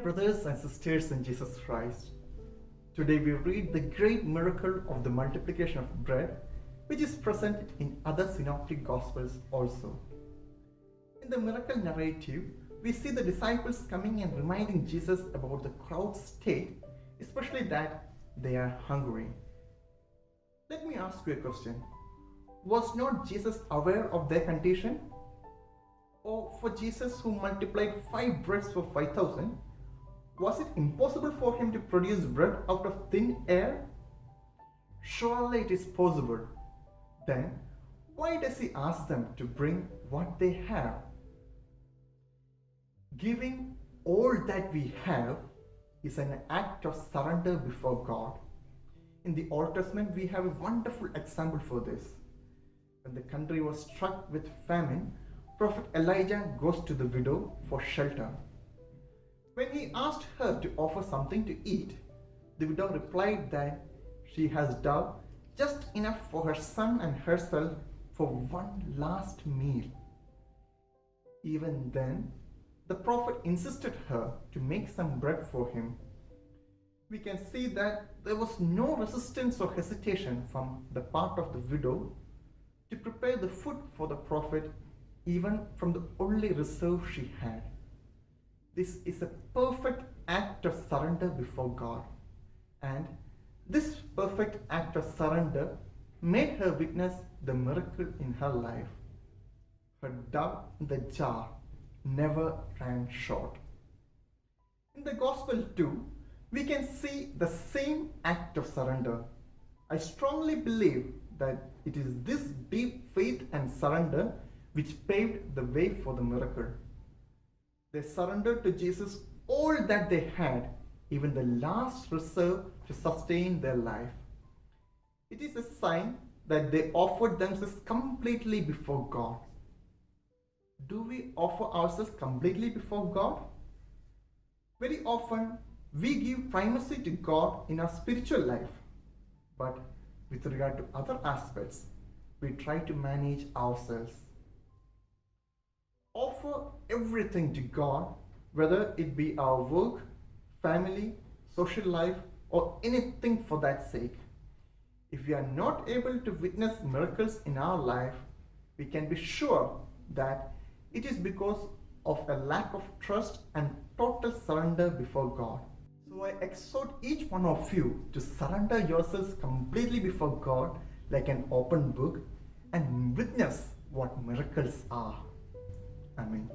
brothers and sisters in Jesus Christ, today we read the great miracle of the multiplication of bread, which is present in other synoptic gospels also. In the miracle narrative, we see the disciples coming and reminding Jesus about the crowd's state, especially that they are hungry. Let me ask you a question. Was not Jesus aware of their condition? Or for Jesus, who multiplied 5 breads for 5,000, was it impossible for him to produce bread out of thin air? Surely it is possible. Then, why does he ask them to bring what they have? Giving all that we have is an act of surrender before God. In the Old Testament, we have a wonderful example for this. When the country was struck with famine, Prophet Elijah goes to the widow for shelter. When he asked her to offer something to eat, the widow replied that she has dug just enough for her son and herself for one last meal. Even then, the prophet insisted her to make some bread for him. We can see that there was no resistance or hesitation from the part of the widow to prepare the food for the prophet, even from the only reserve she had. This is a perfect act of surrender before God, and this perfect act of surrender made her witness the miracle in her life. Her dove in the jar never ran short. In the gospel too, we can see the same act of surrender. I strongly believe that it is this deep faith and surrender which paved the way for the miracle. They surrendered to Jesus all that they had, even the last reserve to sustain their life. It is a sign that they offered themselves completely before God. Do we offer ourselves completely before God? Very often, we give primacy to God in our spiritual life, but with regard to other aspects, we try to manage ourselves. Offer everything to God, whether it be our work, family, social life, or anything for that sake. If we are not able to witness miracles in our life, we can be sure that it is because of a lack of trust and total surrender before God. So I exhort each one of you to surrender yourselves completely before God like an open book and witness what miracles are. Amen.